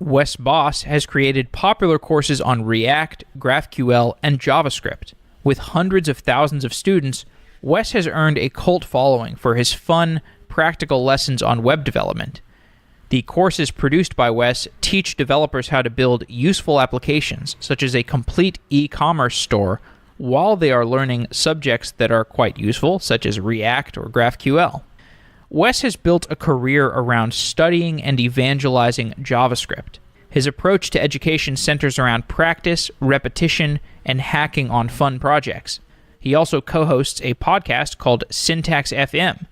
Wes Bos has created popular courses on React, GraphQL, and JavaScript. With hundreds of thousands of students, Wes has earned a cult following for his fun, practical lessons on web development. The courses produced by Wes teach developers how to build useful applications, such as a complete e-commerce store, while they are learning subjects that are quite useful, such as React or GraphQL. Wes has built a career around studying and evangelizing JavaScript. His approach to education centers around practice, repetition, and hacking on fun projects. He also co-hosts a podcast called Syntax FM,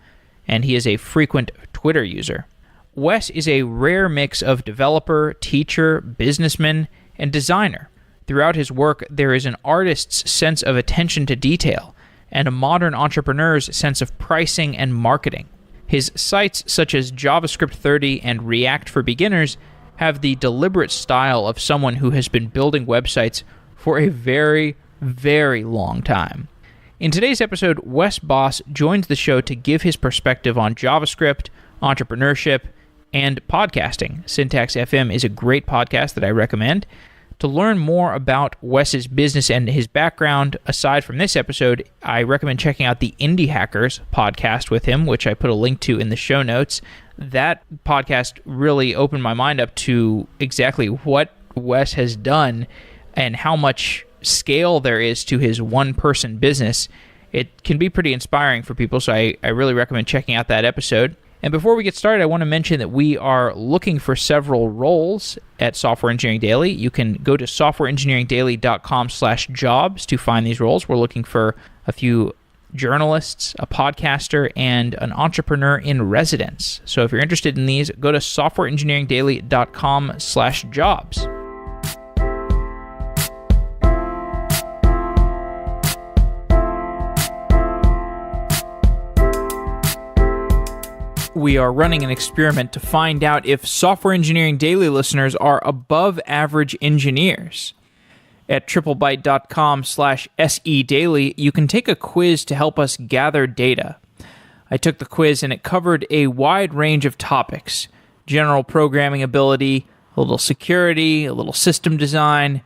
and he is a frequent Twitter user. Wes is a rare mix of developer, teacher, businessman, and designer. Throughout his work, there is an artist's sense of attention to detail and a modern entrepreneur's sense of pricing and marketing. His sites such as JavaScript 30 and React for Beginners have the deliberate style of someone who has been building websites for a very, very long time. In today's episode, Wes Bos joins the show to give his perspective on JavaScript, entrepreneurship, and podcasting. Syntax FM is a great podcast that I recommend. To learn more about Wes's business and his background, aside from this episode, I recommend checking out the Indie Hackers podcast with him, which I put a link to in the show notes. That podcast really opened my mind up to exactly what Wes has done and how much scale there is to his one-person business. It can be pretty inspiring for people, so I really recommend checking out that episode. And before we get started, I want to mention that we are looking for several roles at Software Engineering Daily. You can go to softwareengineeringdaily.com/jobs to find these roles. We're looking for a few journalists, a podcaster, and an entrepreneur in residence. So if you're interested in these, go to softwareengineeringdaily.com/jobs. We are running an experiment to find out if Software Engineering Daily listeners are above average engineers. At triplebyte.com/sedaily, you can take a quiz to help us gather data. I took the quiz and it covered a wide range of topics: general programming ability, a little security, a little system design.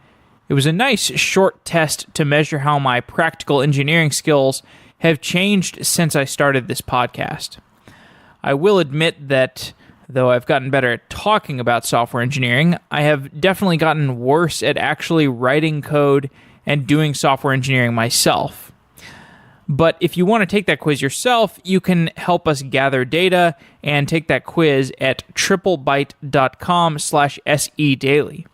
It was a nice short test to measure how my practical engineering skills have changed since I started this podcast. I will admit that, though I've gotten better at talking about software engineering, I have definitely gotten worse at actually writing code and doing software engineering myself. But if you want to take that quiz yourself, you can help us gather data and take that quiz at triplebyte.com/sedaily.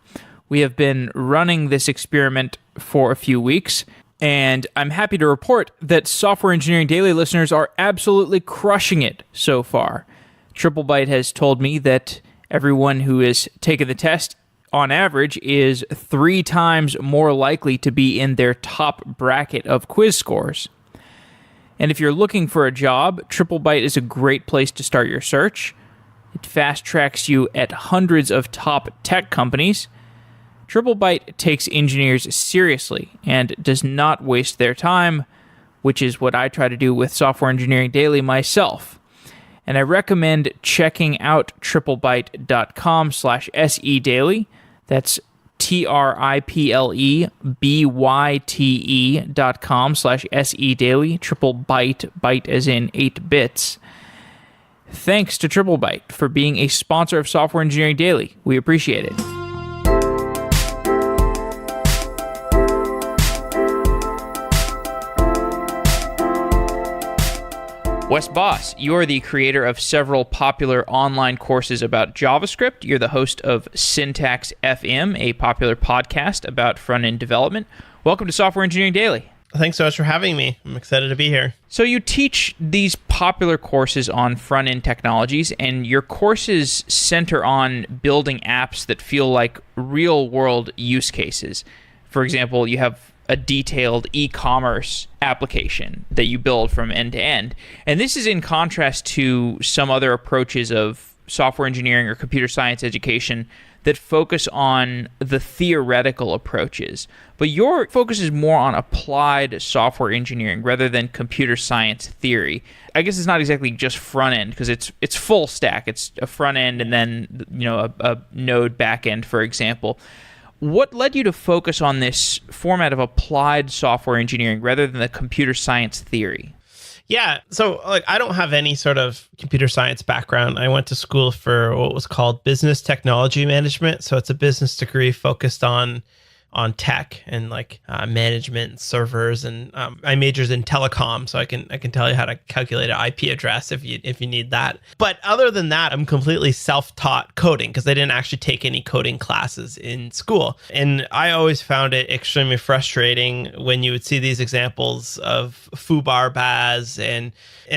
We have been running this experiment for a few weeks, and I'm happy to report that Software Engineering Daily listeners are absolutely crushing it so far. TripleByte has told me that everyone who has taken the test, on average, is 3 times more likely to be in their top bracket of quiz scores. And if you're looking for a job, TripleByte is a great place to start your search. It fast-tracks you at hundreds of top tech companies. TripleByte takes engineers seriously and does not waste their time, which is what I try to do with Software Engineering Daily myself. And I recommend checking out triplebyte.com/sedaily. That's triplebyte.com/sedaily. TripleByte, byte as in 8 bits. Thanks to TripleByte for being a sponsor of Software Engineering Daily. We appreciate it. Wes Bos, you are the creator of several popular online courses about JavaScript. You're the host of Syntax FM, a popular podcast about front-end development. Welcome to Software Engineering Daily. Thanks so much for having me. I'm excited to be here. So you teach these popular courses on front-end technologies, and your courses center on building apps that feel like real-world use cases. For example, you have a detailed e-commerce application that you build from end to end. And this is in contrast to some other approaches of software engineering or computer science education that focus on the theoretical approaches, but your focus is more on applied software engineering rather than computer science theory. I guess it's not exactly just front end because it's full stack. It's a front end and then a node back end, for example. What led you to focus on this format of applied software engineering rather than the computer science theory? Yeah. So I don't have any sort of computer science background. I went to school for what was called business technology management. So it's a business degree focused on tech and management and servers, and I majored in telecom, so I can tell you how to calculate an IP address if you need that. But other than that, I'm completely self-taught coding because I didn't actually take any coding classes in school. And I always found it extremely frustrating when you would see these examples of foobar baz and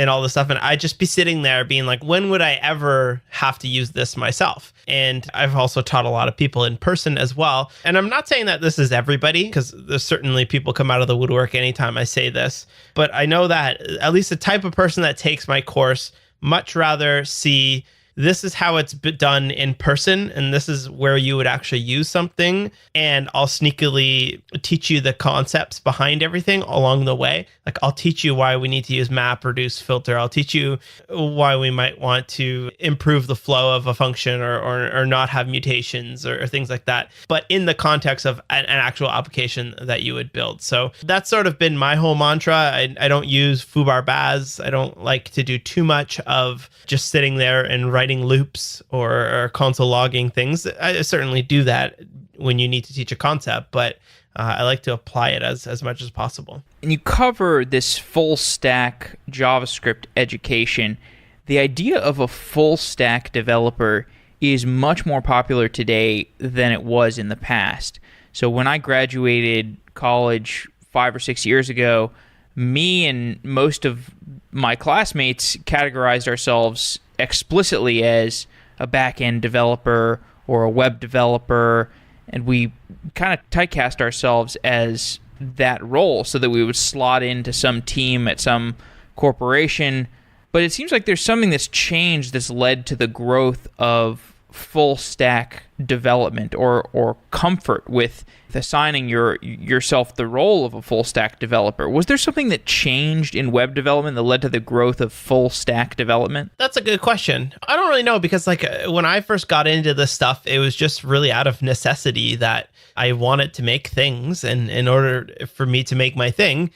all this stuff, and I'd just be sitting there being like, when would I ever have to use this myself? And I've also taught a lot of people in person as well. And I'm not saying that this is everybody, because there's certainly people come out of the woodwork anytime I say this. But I know that at least the type of person that takes my course much rather see this is how it's done in person, and this is where you would actually use something, and I'll sneakily teach you the concepts behind everything along the way. Like, I'll teach you why we need to use map, reduce, filter. I'll teach you why we might want to improve the flow of a function or not have mutations or things like that, but in the context of an actual application that you would build. So that's sort of been my whole mantra. I don't use foobar baz. I don't like to do too much of just sitting there and writing loops or console logging things. I certainly do that when you need to teach a concept, but I like to apply it as much as possible. And you cover this full stack JavaScript education. The idea of a full stack developer is much more popular today than it was in the past. So when I graduated college 5 or 6 years ago, me and most of my classmates categorized ourselves explicitly as a back-end developer or a web developer, and we kind of typecast ourselves as that role so that we would slot into some team at some corporation. But it seems like there's something that's changed that's led to the growth of full stack development or comfort with assigning yourself the role of a full stack developer. Was there something that changed in web development that led to the growth of full stack development? That's a good question. I don't really know, because when I first got into this stuff, it was just really out of necessity that I wanted to make things, and in order for me to make my thing,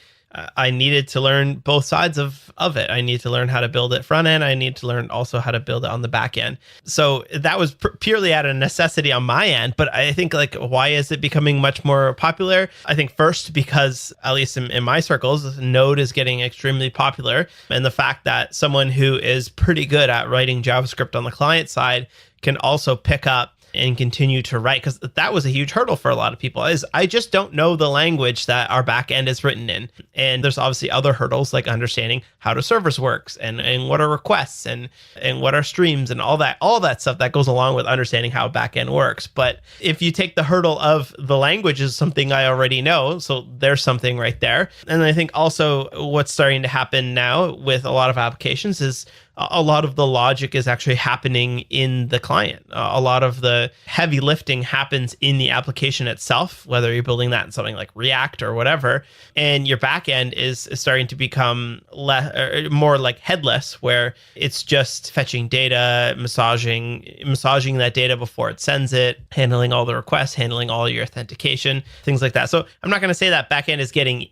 I needed to learn both sides of it. I need to learn how to build it front end. I need to learn also how to build it on the back end. So that was purely out of necessity on my end. But I think why is it becoming much more popular? I think first because, at least in my circles, Node is getting extremely popular. And the fact that someone who is pretty good at writing JavaScript on the client side can also pick up and continue to write, because that was a huge hurdle for a lot of people, is I just don't know the language that our back end is written in. And there's obviously other hurdles like understanding how do servers works and what are requests and what are streams and all that stuff that goes along with understanding how back end works. But if you take the hurdle of the language is something I already know, so there's something right there. And I think also what's starting to happen now with a lot of applications is a lot of the logic is actually happening in the client. A lot of the heavy lifting happens in the application itself, whether you're building that in something like React or whatever. And your backend is starting to become more like headless, where it's just fetching data, massaging that data before it sends it, handling all the requests, handling all your authentication, things like that. So I'm not going to say that backend is getting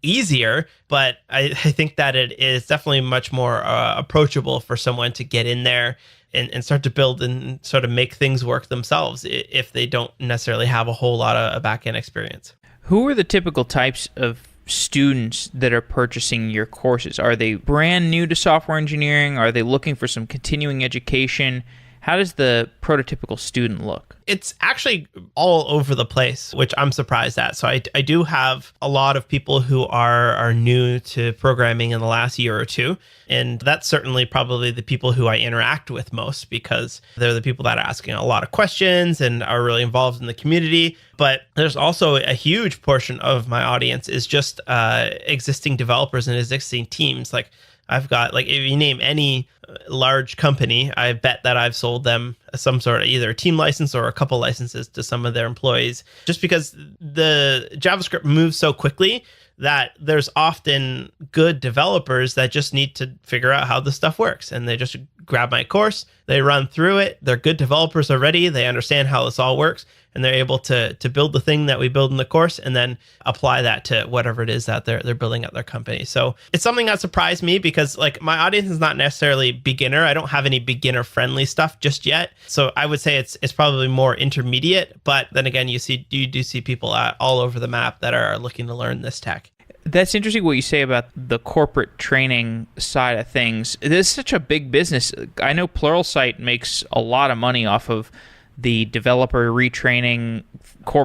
easier, but I think that it is definitely much more approachable for someone to get in there and start to build and sort of make things work themselves if they don't necessarily have a whole lot of back-end experience. Who are the typical types of students that are purchasing your courses? Are they brand new to software engineering? Are they looking for some continuing education? How does the prototypical student look? It's actually all over the place, which I'm surprised at. So I do have a lot of people who are new to programming in the last year or two. And that's certainly probably the people who I interact with most, because they're the people that are asking a lot of questions and are really involved in the community. But there's also a huge portion of my audience is just existing developers and existing teams. Like, I've got like, if you name any large company, I bet that I've sold them some sort of either a team license or a couple licenses to some of their employees, just because the JavaScript moves so quickly that there's often good developers that just need to figure out how this stuff works. And they just grab my course, they run through it. They're good developers already. They understand how this all works. And they're able to build the thing that we build in the course and then apply that to whatever it is that they're building at their company. So it's something that surprised me because like my audience is not necessarily beginner. I don't have any beginner friendly stuff just yet. So I would say it's probably more intermediate. But then again, you do see people all over the map that are looking to learn this tech. That's interesting what you say about the corporate training side of things. It is such a big business. I know Pluralsight makes a lot of money off of the developer retraining,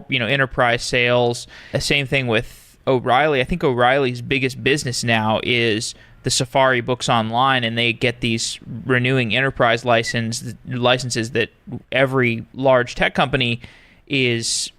enterprise sales. The same thing with O'Reilly. I think O'Reilly's biggest business now is the Safari books online, and they get these renewing enterprise licenses that every large tech company has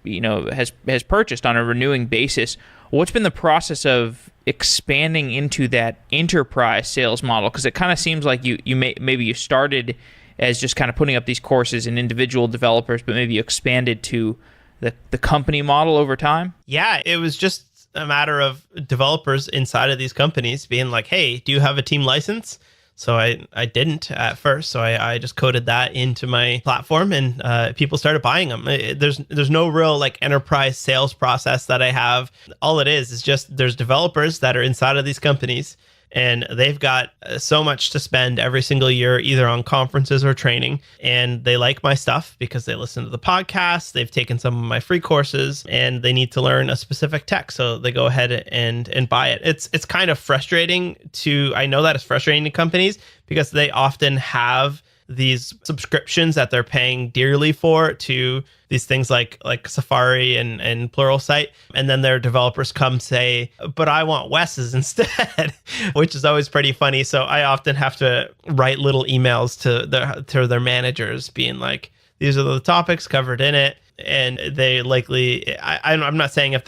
purchased on a renewing basis. What's been the process of expanding into that enterprise sales model? Because it kind of seems like maybe you started as just kind of putting up these courses and individual developers, but maybe you expanded to the company model over time? Yeah, it was just a matter of developers inside of these companies being like, hey, do you have a team license? So I didn't at first. So I just coded that into my platform and people started buying them. There's no real like enterprise sales process that I have. All it is just there's developers that are inside of these companies and they've got so much to spend every single year, either on conferences or training. And they like my stuff because they listen to the podcast. They've taken some of my free courses and they need to learn a specific tech. So they go ahead and buy it. It's kind of frustrating I know that it's frustrating to companies because they often have these subscriptions that they're paying dearly for to these things like Safari and Pluralsight. And then their developers come say, but I want Wes's instead, which is always pretty funny. So I often have to write little emails to their managers being like, these are the topics covered in it. And they likely, I'm not saying if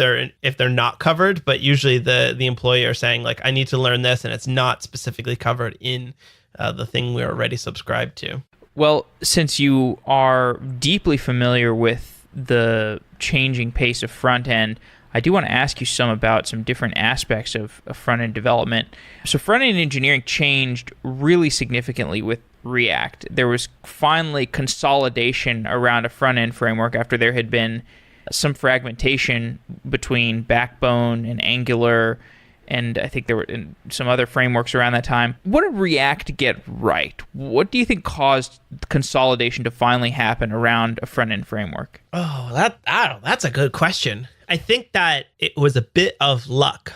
they're not covered, but usually the employee are saying like, I need to learn this and it's not specifically covered in the thing we're already subscribed to. Well, since you are deeply familiar with the changing pace of front-end, I do want to ask you about some different aspects of front-end development. So front-end engineering changed really significantly with React. There was finally consolidation around a front-end framework after there had been some fragmentation between Backbone and Angular, and I think there were some other frameworks around that time. What did React get right? What do you think caused consolidation to finally happen around a front-end framework? Oh, that's a good question. I think that it was a bit of luck.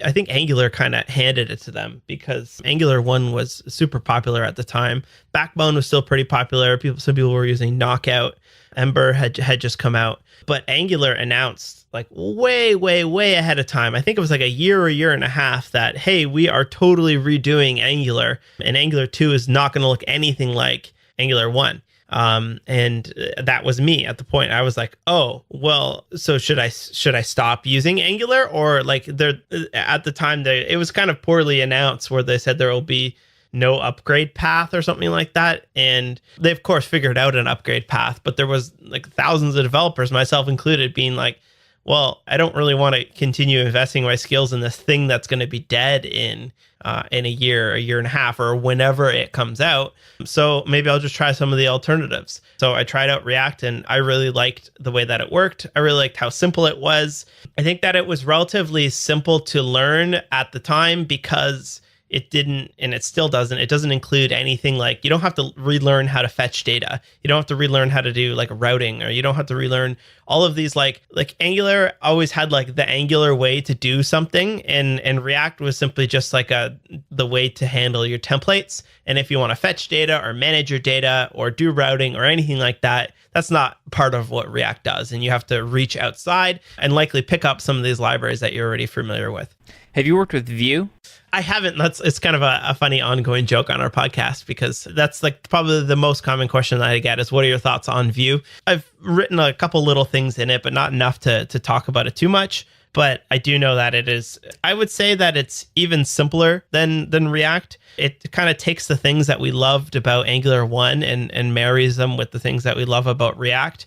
I think Angular kind of handed it to them because Angular 1 was super popular at the time. Backbone was still pretty popular. Some people were using Knockout. Ember had just come out. But Angular announced like way, way, way ahead of time. I think it was like a year and a half that, hey, we are totally redoing Angular. And Angular 2 is not going to look anything like Angular 1. And that was me at the point. I was like, oh, well, so should I stop using Angular? Or like at the time it was kind of poorly announced where they said there will be no upgrade path or something like that. And they of course figured out an upgrade path, but there was like thousands of developers, myself included, being like, well, I don't really want to continue investing my skills in this thing that's going to be dead in a year and a half, or whenever it comes out. So maybe I'll just try some of the alternatives. So I tried out React and I really liked the way that it worked. I really liked how simple it was. I think that it was relatively simple to learn at the time because it didn't, and it still doesn't, it doesn't include anything like, you don't have to relearn how to fetch data. You don't have to relearn how to do like routing, or you don't have to relearn all of these like Angular always had like the Angular way to do something, and React was simply just like the way to handle your templates. And if you want to fetch data or manage your data or do routing or anything like that, that's not part of what React does. And you have to reach outside and likely pick up some of these libraries that you're already familiar with. Have you worked with Vue? I haven't. It's kind of a funny ongoing joke on our podcast, because that's like probably the most common question that I get is, what are your thoughts on Vue? I've written a couple little things in it, but not enough to talk about it too much. But I do know that it is, I would say that it's even simpler than React. It kind of takes the things that we loved about Angular 1 and marries them with the things that we love about React.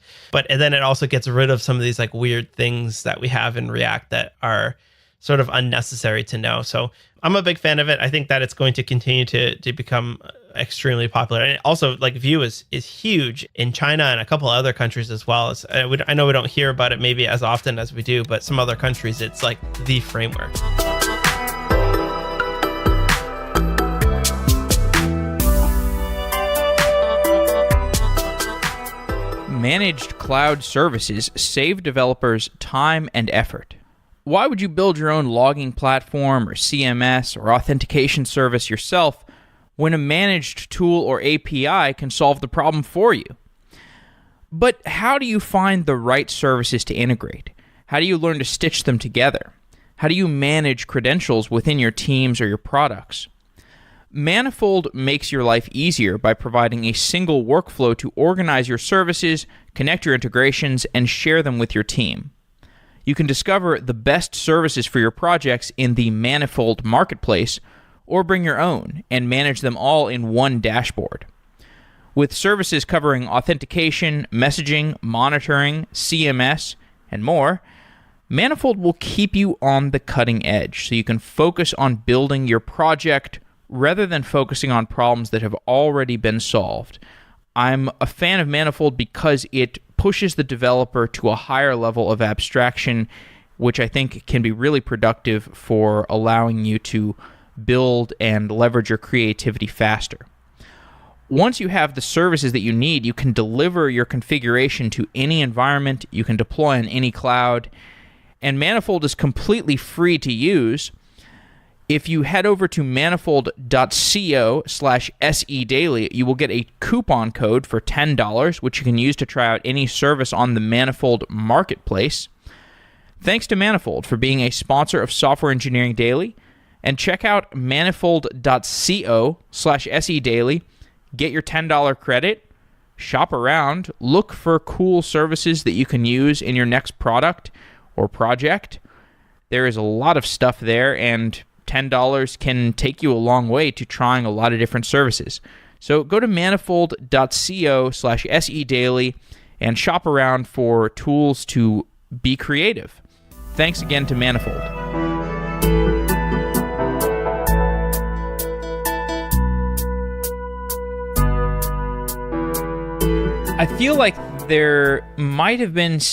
And then it also gets rid of some of these like weird things that we have in React that are sort of unnecessary to know. So I'm a big fan of it. I think that it's going to continue to become extremely popular. And also, like, Vue is huge in China and a couple of other countries as well. I know we don't hear about it maybe as often as we do, but some other countries, it's like the framework. Managed cloud services save developers time and effort. Why would you build your own logging platform or CMS or authentication service yourself when a managed tool or API can solve the problem for you? But how do you find the right services to integrate? How do you learn to stitch them together? How do you manage credentials within your teams or your products? Manifold makes your life easier by providing a single workflow to organize your services, connect your integrations, and share them with your team. You can discover the best services for your projects in the Manifold marketplace, or bring your own and manage them all in one dashboard. With services covering authentication, messaging, monitoring, CMS, and more, Manifold will keep you on the cutting edge so you can focus on building your project rather than focusing on problems that have already been solved. I'm a fan of Manifold because it pushes the developer to a higher level of abstraction, which I think can be really productive for allowing you to build and leverage your creativity faster. Once you have the services that you need, you can deliver your configuration to any environment, you can deploy on any cloud, and Manifold is completely free to use. If you head over to manifold.co/sedaily, you will get a coupon code for $10, which you can use to try out any service on the Manifold marketplace. Thanks to Manifold for being a sponsor of Software Engineering Daily, and check out manifold.co/sedaily. Get your $10 credit, shop around, look for cool services that you can use in your next product or project. There is a lot of stuff there, and $10 can take you a long way to trying a lot of different services. So go to manifold.co/sedaily and shop around for tools to be creative. Thanks again to Manifold. I feel like there might have been there's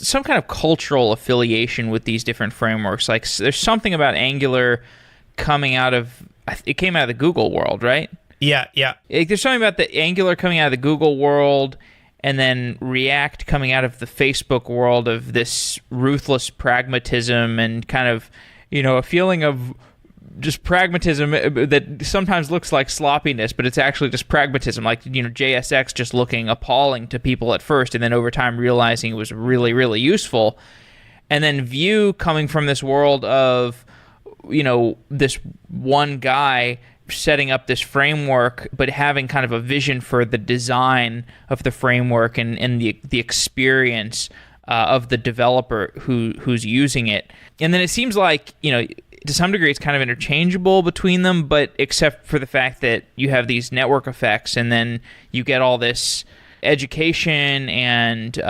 some kind of cultural affiliation with these different frameworks. Like, there's something about Angular it came out of the Google world, right? Yeah. Like, there's something about the Angular coming out of the Google world, and then React coming out of the Facebook world of this ruthless pragmatism and kind of, a feeling of just pragmatism that sometimes looks like sloppiness, but it's actually just pragmatism. Like, JSX just looking appalling to people at first, and then over time realizing it was really, really useful. And then Vue coming from this world of, this one guy setting up this framework, but having kind of a vision for the design of the framework and the experience of the developer who's using it. And then it seems like, to some degree, it's kind of interchangeable between them, but except for the fact that you have these network effects, and then you get all this education and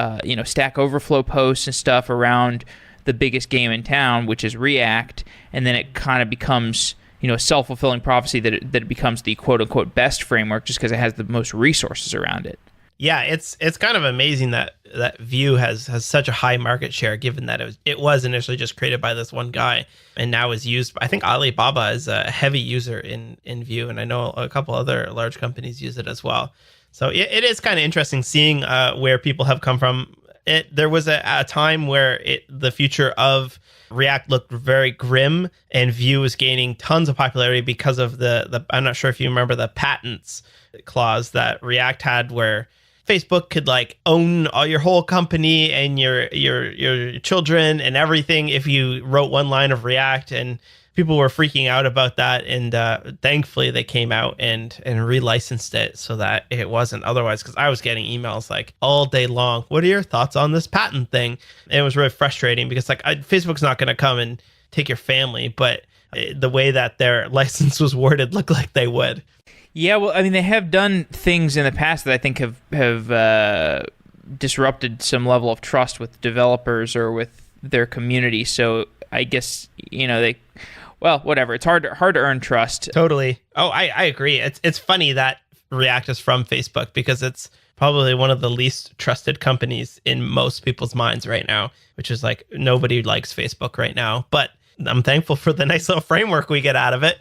Stack Overflow posts and stuff around the biggest game in town, which is React, and then it kind of becomes a self-fulfilling prophecy that it becomes the quote-unquote best framework just because it has the most resources around it. Yeah, it's kind of amazing that Vue has such a high market share, given that it was initially just created by this one guy and now is used. I think Alibaba is a heavy user in Vue, and I know a couple other large companies use it as well. So it is kind of interesting seeing where people have come from. There was a time where the future of React looked very grim, and Vue was gaining tons of popularity because of the I'm not sure if you remember the patents clause that React had, where Facebook could own all your whole company and your children and everything if you wrote one line of React. And people were freaking out about that. And thankfully they came out and relicensed it so that it wasn't otherwise, because I was getting emails like all day long. What are your thoughts on this patent thing? And it was really frustrating because like Facebook's not going to come and take your family, but the way that their license was worded looked like they would. Yeah, well, I mean, they have done things in the past that I think have disrupted some level of trust with developers or with their community. So I guess, whatever. It's hard to earn trust. Totally. Oh, I agree. It's funny that React is from Facebook because it's probably one of the least trusted companies in most people's minds right now, which is like nobody likes Facebook right now. But I'm thankful for the nice little framework we get out of it.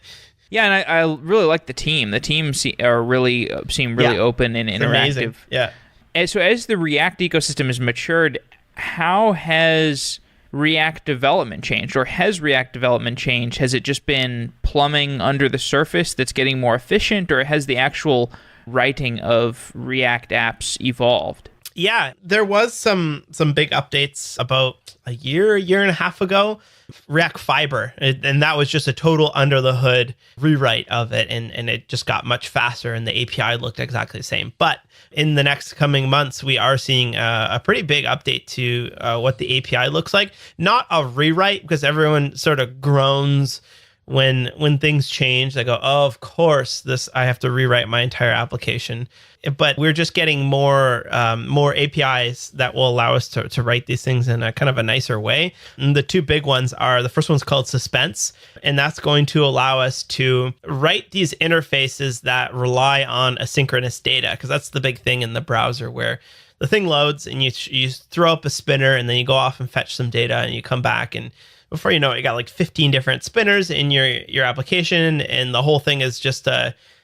Yeah, and I really like the team. The team seem really open and interactive. Amazing. Yeah. And so as the React ecosystem has matured, how has React development changed? Or has React development changed? Has it just been plumbing under the surface that's getting more efficient? Or has the actual writing of React apps evolved? Yeah, there was some big updates about a year and a half ago. React Fiber, and that was just a total under the hood rewrite of it, and it just got much faster, and the API looked exactly the same. But in the next coming months, we are seeing a pretty big update to what the API looks like. Not a rewrite, because everyone sort of groans when things change. They go, oh, of course, I have to rewrite my entire application. But we're just getting more APIs that will allow us to write these things in a kind of a nicer way. And the two big ones are, the first one's called Suspense, and that's going to allow us to write these interfaces that rely on asynchronous data, because that's the big thing in the browser, where the thing loads and you throw up a spinner and then you go off and fetch some data and you come back, and before you know it, you got like 15 different spinners in your application, and the whole thing is just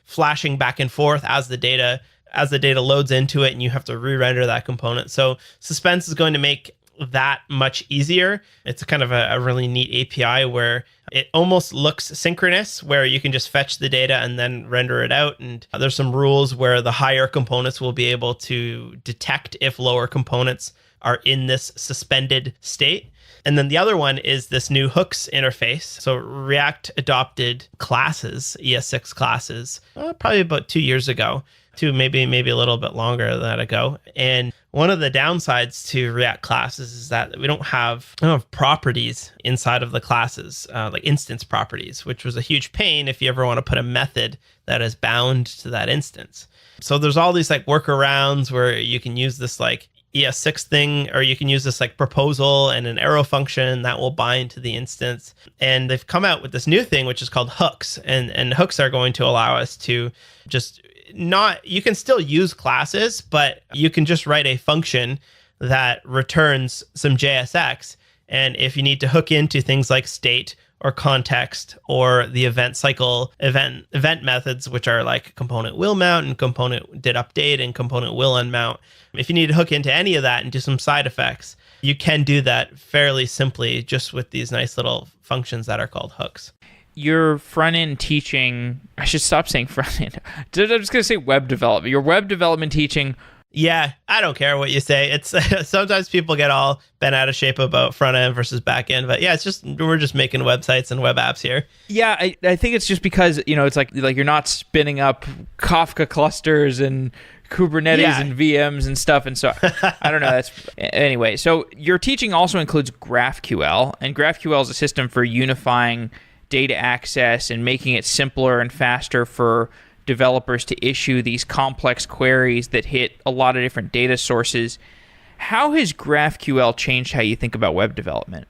flashing back and forth as the data loads into it, and you have to re-render that component. So Suspense is going to make that much easier. It's kind of a really neat API where it almost looks synchronous, where you can just fetch the data and then render it out. And there's some rules where the higher components will be able to detect if lower components are in this suspended state. And then the other one is this new hooks interface. So React adopted classes, ES6 classes, probably about 2 years ago, maybe a little bit longer than that ago. And one of the downsides to React classes is that we don't have properties inside of the classes, like instance properties, which was a huge pain if you ever want to put a method that is bound to that instance. So there's all these like workarounds where you can use this like ES6 thing, or you can use this like proposal and an arrow function that will bind to the instance. And they've come out with this new thing, which is called hooks. And hooks are going to allow us to just you can still use classes, but you can just write a function that returns some JSX. And if you need to hook into things like state or context or the event cycle, event methods, which are like component will mount and component did update and component will unmount. If you need to hook into any of that and do some side effects, you can do that fairly simply just with these nice little functions that are called hooks. Your front-end teaching, I should stop saying front-end. I'm just going to say web development. Your web development teaching. Yeah, I don't care what you say. It's sometimes people get all bent out of shape about front end versus back end, but yeah, we're just making websites and web apps here. Yeah, I think it's just because it's like you're not spinning up Kafka clusters and Kubernetes and VMs and stuff, and so I don't know. Anyway. So your teaching also includes GraphQL, and GraphQL is a system for unifying data access and making it simpler and faster for developers to issue these complex queries that hit a lot of different data sources. How has GraphQL changed how you think about web development?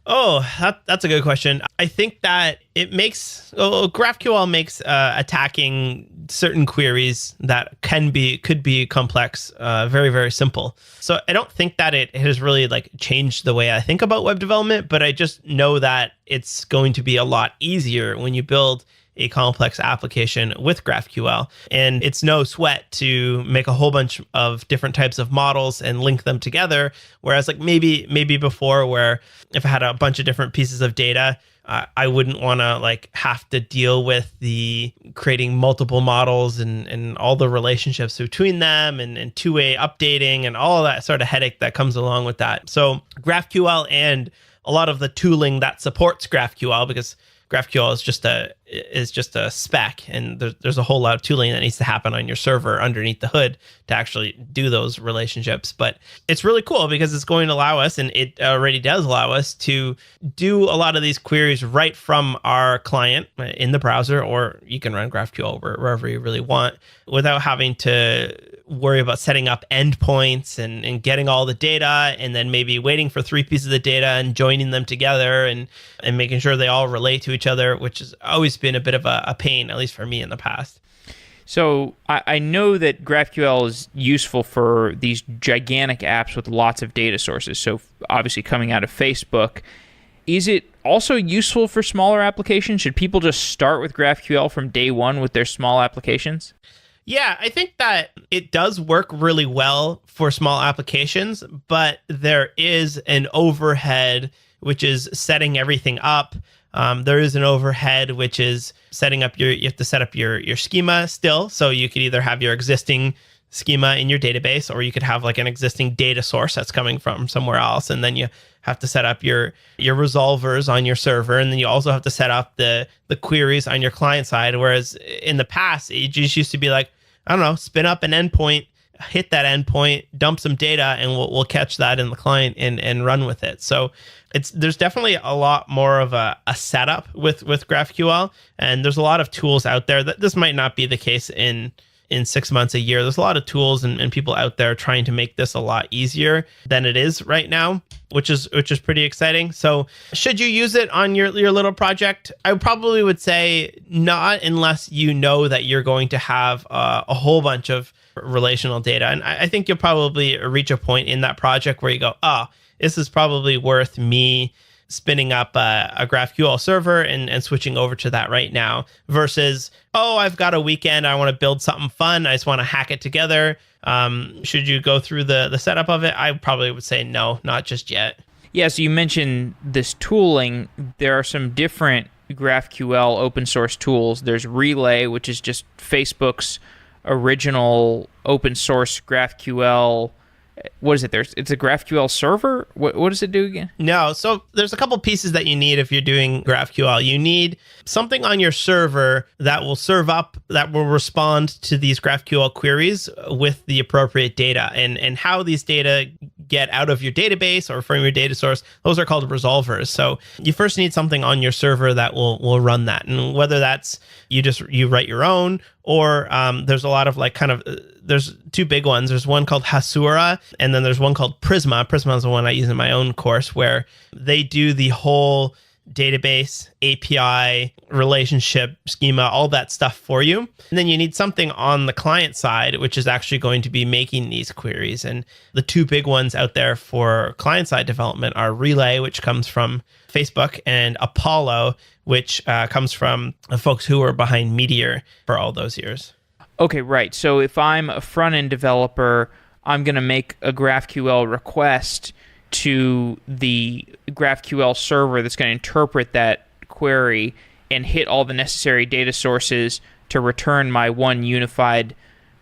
Oh, that's a good question. I think that GraphQL makes attacking certain queries that could be complex very, very simple. So I don't think that it has really like changed the way I think about web development, but I just know that it's going to be a lot easier when you build a complex application with GraphQL. And it's no sweat to make a whole bunch of different types of models and link them together. Whereas like maybe before, where if I had a bunch of different pieces of data, I wouldn't want to like have to deal with the creating multiple models and all the relationships between them and two-way updating and all that sort of headache that comes along with that. So GraphQL and a lot of the tooling that supports GraphQL, because GraphQL is just a spec, and there's a whole lot of tooling that needs to happen on your server underneath the hood to actually do those relationships. But it's really cool because it's going to allow us, and it already does allow us, to do a lot of these queries right from our client in the browser, or you can run GraphQL wherever you really want without having to worry about setting up endpoints and getting all the data, and then maybe waiting for 3 pieces of data and joining them together and making sure they all relate to each other, which has always been a bit of a pain, at least for me in the past. So I know that GraphQL is useful for these gigantic apps with lots of data sources. So obviously coming out of Facebook, is it also useful for smaller applications? Should people just start with GraphQL from day one with their small applications? Yeah, I think that it does work really well for small applications, but there is an overhead, which is setting everything up. There is an overhead, which is setting up you have to set up your schema still. So you could either have your existing schema in your database, or you could have like an existing data source that's coming from somewhere else. And then you have to set up your resolvers on your server. And then you also have to set up the queries on your client side. Whereas in the past, it just used to be like, I don't know, spin up an endpoint, hit that endpoint, dump some data, and we'll catch that in the client and run with it. So there's definitely a lot more of a setup with GraphQL, and there's a lot of tools out there. That this might not be the case in 6 months, a year. There's a lot of tools and people out there trying to make this a lot easier than it is right now, which is pretty exciting. So should you use it on your little project? I probably would say not, unless you know that you're going to have a whole bunch of relational data. And I think you'll probably reach a point in that project where you go, this is probably worth me spinning up a GraphQL server and switching over to that right now, versus, I've got a weekend, I want to build something fun, I just want to hack it together. Should you go through the setup of it? I probably would say no, not just yet. Yeah, so you mentioned this tooling. There are some different GraphQL open source tools. There's Relay, which is just Facebook's original open source GraphQL. What is it? It's a GraphQL server? What does it do again? No. So there's a couple pieces that you need if you're doing GraphQL. You need something on your server that will serve up, that will respond to these GraphQL queries with the appropriate data. And how these data get out of your database or from your data source, those are called resolvers. So you first need something on your server that will run that. And whether that's you write your own, or there's a lot of there's 2 big ones. There's one called Hasura, and then there's one called Prisma. Prisma is the one I use in my own course, where they do the whole database, API, relationship, schema, all that stuff for you. And then you need something on the client side, which is actually going to be making these queries. And the 2 big ones out there for client-side development are Relay, which comes from Facebook, and Apollo, which comes from the folks who were behind Meteor for all those years. Okay, right. So if I'm a front-end developer, I'm going to make a GraphQL request to the GraphQL server that's going to interpret that query and hit all the necessary data sources to return my one unified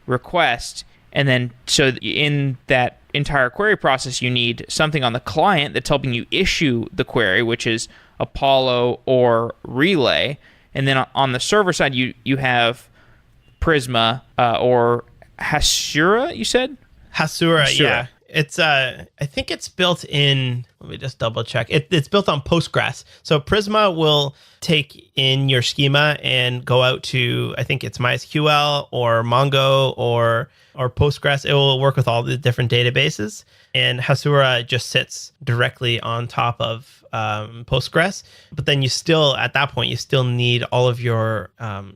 request. And then, so in that entire query process, you need something on the client that's helping you issue the query, which is Apollo or Relay. And then on the server side, you have Prisma or Hasura, you said? Hasura, yeah. It's I think it's built in, let me just double check. It's built on Postgres. So Prisma will take in your schema and go out to, I think it's MySQL or Mongo or Postgres. It will work with all the different databases. And Hasura just sits directly on top of Postgres. But then you still, at that point, you still need all of your,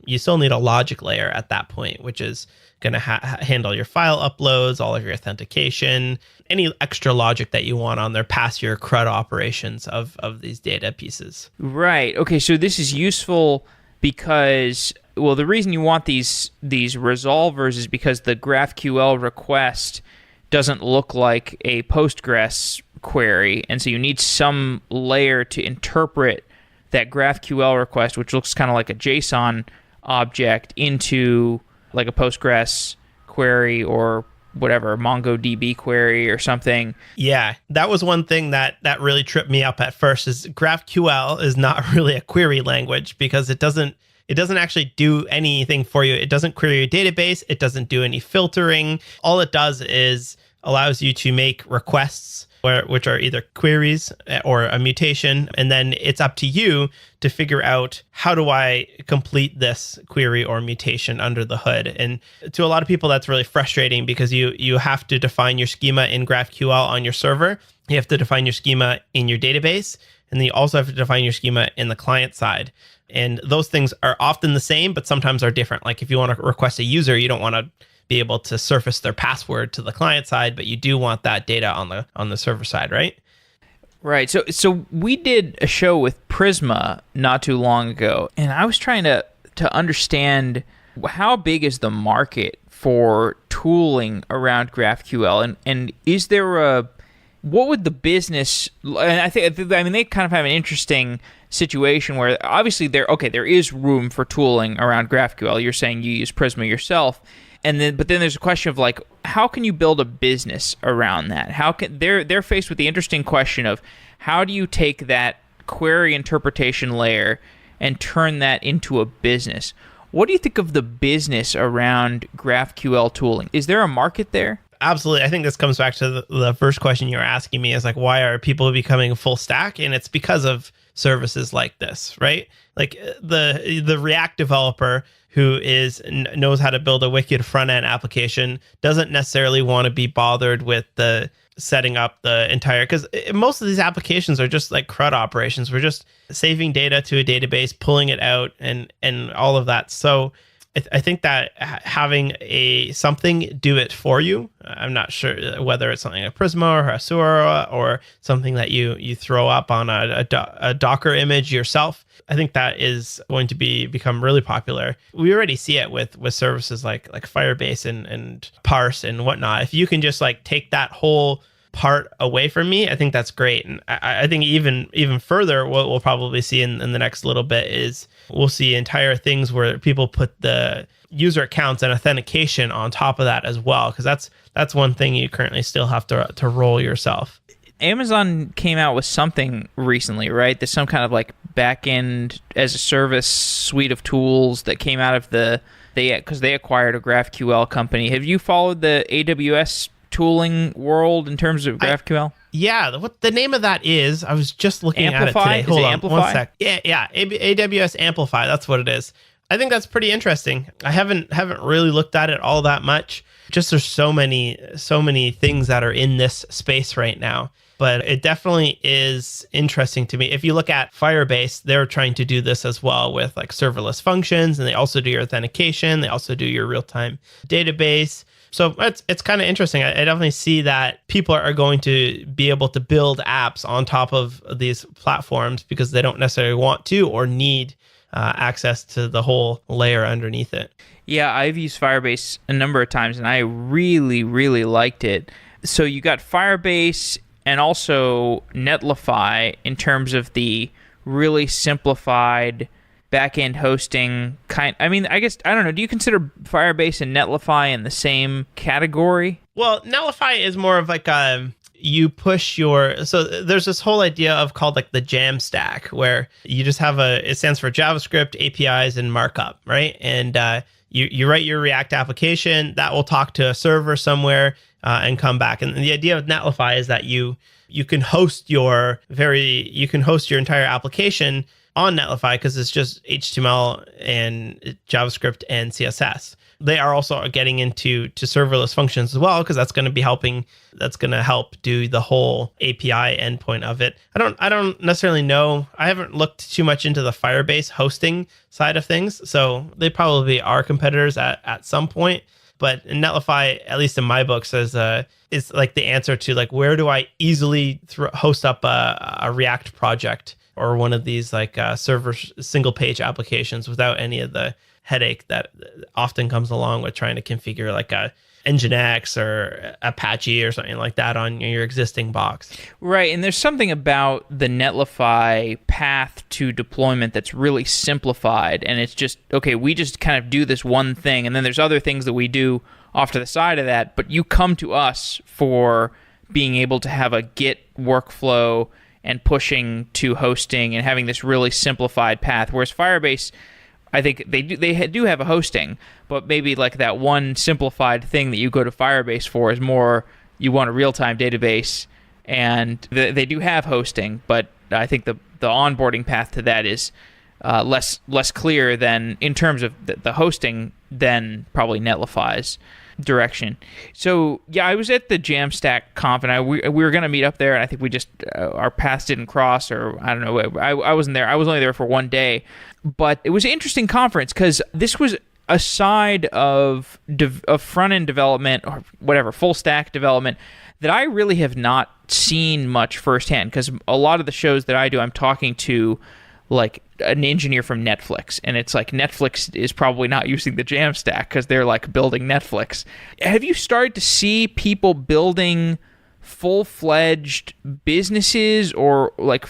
you still need a logic layer at that point, which is going to handle your file uploads, all of your authentication, any extra logic that you want on there past your CRUD operations of these data pieces. Right. Okay. So this is useful because, well, the reason you want these resolvers is because the GraphQL request doesn't look like a Postgres query. And so you need some layer to interpret that GraphQL request, which looks kind of like a JSON object, into like a Postgres query or whatever, MongoDB query or something. Yeah, that was one thing that really tripped me up at first is GraphQL is not really a query language because it doesn't actually do anything for you. It doesn't query your database. It doesn't do any filtering. All it does is allows you to make requests which are either queries or a mutation. And then it's up to you to figure out, how do I complete this query or mutation under the hood? And to a lot of people, that's really frustrating because you have to define your schema in GraphQL on your server. You have to define your schema in your database. And then you also have to define your schema in the client side. And those things are often the same, but sometimes are different. Like if you want to request a user, you don't want to be able to surface their password to the client side, but you do want that data on the server side, right? Right. So we did a show with Prisma not too long ago, and I was trying to understand how big is the market for tooling around GraphQL, and is there what would the business? And I mean they kind of have an interesting situation where obviously there is room for tooling around GraphQL. You're saying you use Prisma yourself. But then there's a question of like, how can you build a business around that? How can they're faced with the interesting question of how do you take that query interpretation layer and turn that into a business? What do you think of the business around GraphQL tooling? Is there a market there? Absolutely. I think this comes back to the first question you were asking me is like, why are people becoming full stack? And it's because of services like this, right? Like the React developer who knows how to build a wicked front end application doesn't necessarily want to be bothered with the setting up the entire, because most of these applications are just like CRUD operations. We're just saving data to a database, pulling it out, and all of that. So I think that having something do it for you, I'm not sure whether it's something like Prisma or Hasura or something that you throw up on a Docker image yourself. I think that is going to become really popular. We already see it with services like Firebase and Parse and whatnot. If you can just like take that whole part away from me, I think that's great. And I think even further, what we'll probably see in the next little bit is we'll see entire things where people put the user accounts and authentication on top of that as well, because that's one thing you currently still have to roll yourself. Amazon came out with something recently, right? There's some kind of like backend as a service suite of tools that came out of because they acquired a GraphQL company. Have you followed the AWS tooling world in terms of GraphQL? Yeah, what the name of that is, I was just looking Amplify? at it today. Hold on Amplify? one sec. Yeah, AWS Amplify, that's what it is. I think that's pretty interesting. I haven't really looked at it all that much. Just there's so many things that are in this space right now. But it definitely is interesting to me. If you look at Firebase, they're trying to do this as well with like serverless functions, and they also do your authentication. They also do your real-time database. So it's kind of interesting. I definitely see that people are going to be able to build apps on top of these platforms because they don't necessarily want to or need access to the whole layer underneath it. Yeah, I've used Firebase a number of times, and I really, really liked it. So you got Firebase and also Netlify in terms of the really simplified backend hosting kind. I mean, I guess, I don't know. Do you consider Firebase and Netlify in the same category? Well, Netlify is more of like you push so there's this whole idea of called like the Jamstack, where you just have it stands for JavaScript, APIs, and markup, right? And you write your React application that will talk to a server somewhere and come back. And the idea of Netlify is that you can host your entire application on Netlify because it's just HTML and JavaScript and CSS. They are also getting into serverless functions as well, because that's going to help do the whole API endpoint of it. I don't necessarily know. I haven't looked too much into the Firebase hosting side of things, so they probably are competitors at some point. But Netlify, at least in my book, says it's like the answer to like, where do I easily host up a React project or one of these like server single page applications without any of the headache that often comes along with trying to configure like a Nginx or Apache or something like that on your existing box. Right, and there's something about the Netlify path to deployment that's really simplified, and it's just, okay, we just kind of do this one thing, and then there's other things that we do off to the side of that, but you come to us for being able to have a Git workflow and pushing to hosting and having this really simplified path. Whereas Firebase, I think they do have a hosting, but maybe like that one simplified thing that you go to Firebase for is more you want a real-time database, and they do have hosting, but I think the onboarding path to that is less clear than in terms of the hosting than probably Netlify's direction. So yeah, I was at the Jamstack conf, and we were going to meet up there, and I think we just our paths didn't cross, or I don't know. I wasn't there. I was only there for one day, but it was an interesting conference because this was a side of front end development or whatever full stack development that I really have not seen much firsthand. Because a lot of the shows that I do, I'm talking to like an engineer from Netflix, and it's like Netflix is probably not using the Jamstack because they're like building Netflix. Have you started to see people building full-fledged businesses or like,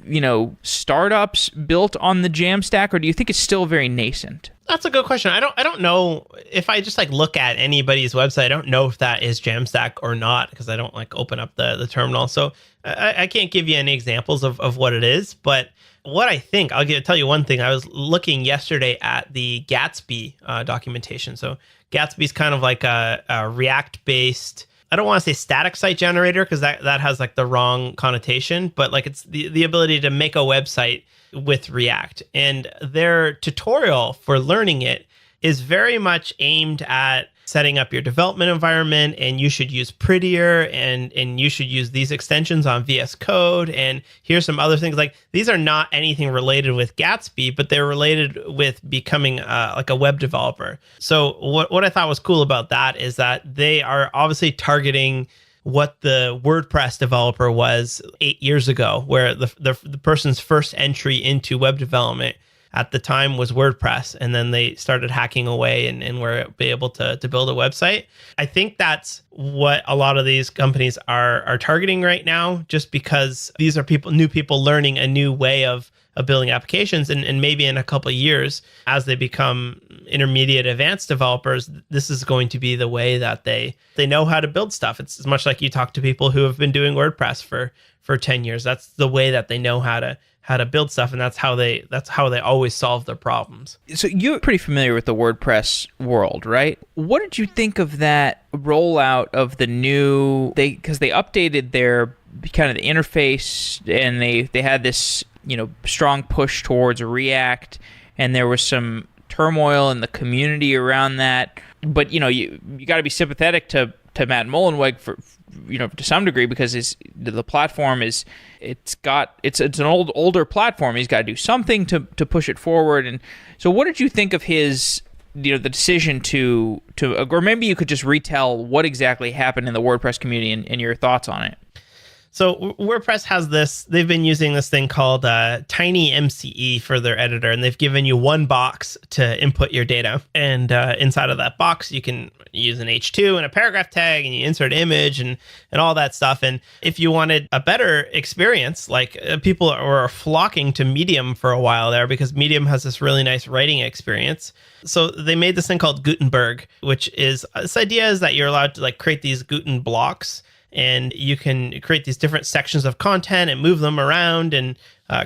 you know, startups built on the Jamstack, or do you think it's still very nascent? That's a good question. I don't know if I just like look at anybody's website. I don't know if that is Jamstack or not because I don't like open up the terminal. So I can't give you any examples of what it is, but what I think, tell you one thing. I was looking yesterday at the Gatsby documentation. So Gatsby is kind of like a React-based, I don't want to say static site generator because that has like the wrong connotation, but like it's the ability to make a website with React. And their tutorial for learning it is very much aimed at setting up your development environment, and you should use Prettier, and you should use these extensions on VS Code, and here's some other things. Like these are not anything related with Gatsby, but they're related with becoming like a web developer. So what I thought was cool about that is that they are obviously targeting what the WordPress developer was 8 years ago, where the person's first entry into web development at the time was WordPress, and then they started hacking away and were able to build a website. I think that's what a lot of these companies are targeting right now, just because these are new people learning a new way of building applications. And maybe in a couple of years, as they become intermediate advanced developers, this is going to be the way that they know how to build stuff. It's as much like you talk to people who have been doing WordPress for 10 years. That's the way that they know how to build stuff, and that's how they always solve their problems. So you're pretty familiar with the WordPress world, right? What did you think of that rollout of the new? Because they updated their kind of the interface, and they had this, you know, strong push towards React, and there was some turmoil in the community around that. But you know, you got to be sympathetic to Matt Mullenweg for, you know, to some degree, because the platform it's an older platform. He's got to do something to push it forward. And so, what did you think of his, you know, the decision to or maybe you could just retell what exactly happened in the WordPress community and your thoughts on it? So WordPress has this, they've been using this thing called Tiny MCE for their editor, and they've given you one box to input your data. And inside of that box, you can use an H2 and a paragraph tag, and you insert image and all that stuff. And if you wanted a better experience, like people were flocking to Medium for a while there because Medium has this really nice writing experience. So they made this thing called Gutenberg, which is, this idea is that you're allowed to like create these Guten blocks, and you can create these different sections of content and move them around and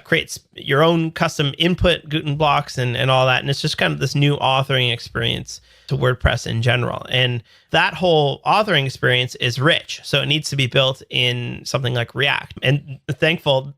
create your own custom input Guten blocks and all that. And it's just kind of this new authoring experience to WordPress in general. And that whole authoring experience is rich. So it needs to be built in something like React. And thankful,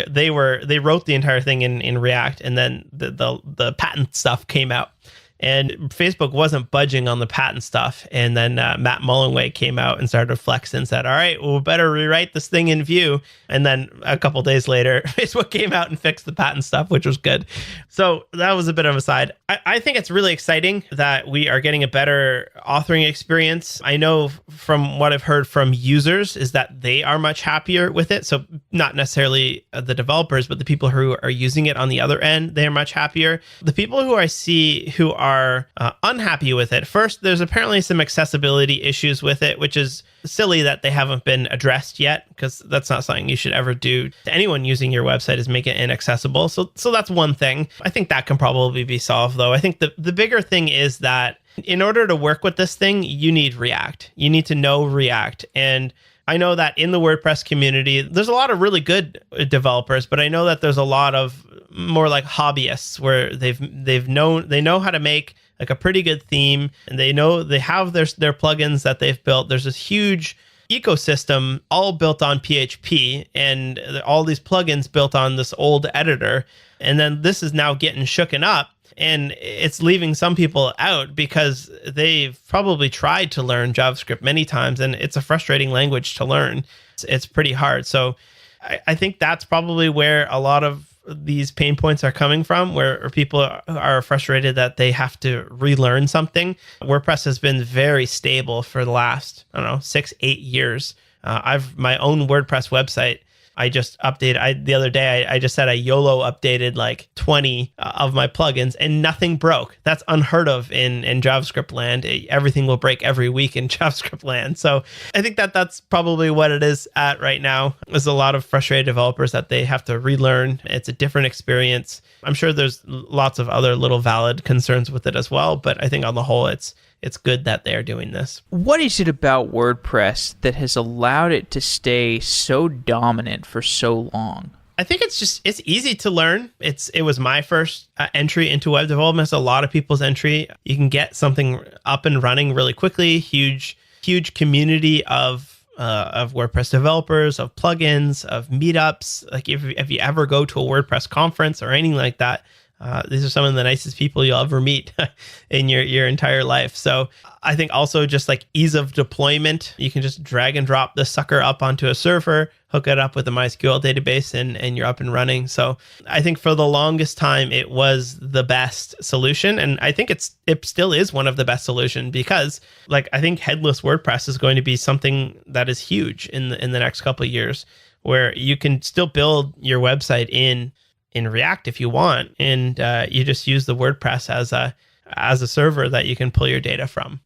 they wrote the entire thing in React, and then the patent stuff came out. And Facebook wasn't budging on the patent stuff. And then Matt Mullenweg came out and started to flex and said, all right, well, we better rewrite this thing in Vue. And then a couple of days later, Facebook came out and fixed the patent stuff, which was good. So that was a bit of a side. I think it's really exciting that we are getting a better authoring experience. I know from what I've heard from users is that they are much happier with it. So not necessarily the developers, but the people who are using it on the other end, they're much happier. The people who I see who are unhappy with it. First, there's apparently some accessibility issues with it, which is silly that they haven't been addressed yet, because that's not something you should ever do to anyone using your website, is make it inaccessible. So that's one thing. I think that can probably be solved, though. I think the bigger thing is that In order to work with this thing, you need React. You need to know React. And I know that in the WordPress community, there's a lot of really good developers, but I know that there's a lot of more like hobbyists where they know how to make like a pretty good theme, and they have their plugins that they've built. There's this huge ecosystem all built on PHP, and all these plugins built on this old editor. And then this is now getting shooken up, and it's leaving some people out because they've probably tried to learn JavaScript many times, and it's a frustrating language to learn. It's pretty hard. So I think that's probably where a lot of these pain points are coming from, where people are frustrated that they have to relearn something. WordPress has been very stable for the last, 6-8 years. I've my own WordPress website. I just updated. The other day, I just said I YOLO updated like 20 of my plugins, and nothing broke. That's unheard of in JavaScript land. Everything will break every week in JavaScript land. So I think that's probably what it is at right now. There's a lot of frustrated developers that they have to relearn. It's a different experience. I'm sure there's lots of other little valid concerns with it as well, but I think on the whole, it's good that they are doing this. What is it about WordPress that has allowed it to stay so dominant for so long? I think it's easy to learn. It was my first entry into web development. It's a lot of people's entry. You can get something up and running really quickly. Huge community of WordPress developers, of plugins, of meetups. Like if you ever go to a WordPress conference or anything like that, these are some of the nicest people you'll ever meet in your entire life. So I think also just like ease of deployment, you can just drag and drop the sucker up onto a server, hook it up with a MySQL database, and you're up and running. So I think for the longest time, it was the best solution. And I think it still is one of the best solutions, because like I think headless WordPress is going to be something that is huge in the next couple of years, where you can still build your website in React if you want, and you just use the WordPress as a server that you can pull your data from.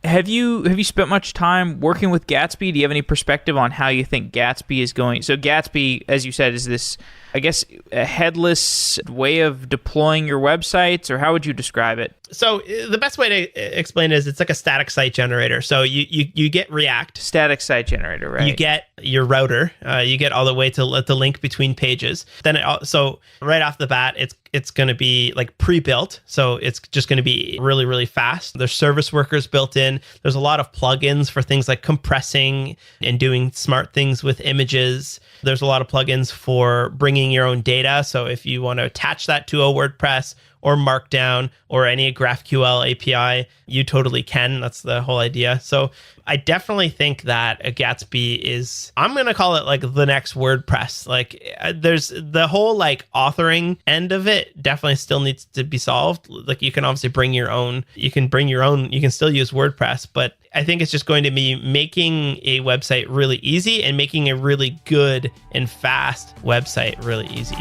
Have you spent much time working with Gatsby? Do you have any perspective on how you think Gatsby is going? So Gatsby, as you said, is this, I guess, a headless way of deploying your websites, or how would you describe it? So the best way to explain it is it's like a static site generator. So you get React. Static site generator, right? You get your router. You get all the way to the link between pages. Then so right off the bat, it's going to be like pre-built. So it's just going to be really, really fast. There's service workers built in. There's a lot of plugins for things like compressing and doing smart things with images. There's a lot of plugins for bringing your own data. So if you want to attach that to a WordPress or Markdown or any GraphQL API, you totally can. That's the whole idea. So I definitely think that a Gatsby is, I'm going to call it like the next WordPress. Like there's the whole like authoring end of it definitely still needs to be solved. Like you can obviously bring your own, you can still use WordPress, but I think it's just going to be making a website really easy and making a really good and fast website really easy.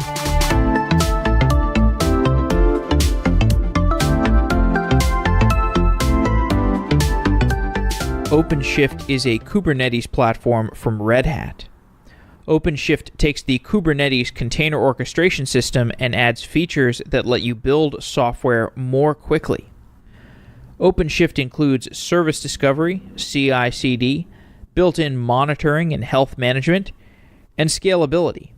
OpenShift is a Kubernetes platform from Red Hat. OpenShift takes the Kubernetes container orchestration system and adds features that let you build software more quickly. OpenShift includes service discovery, CI/CD, built-in monitoring and health management, and scalability.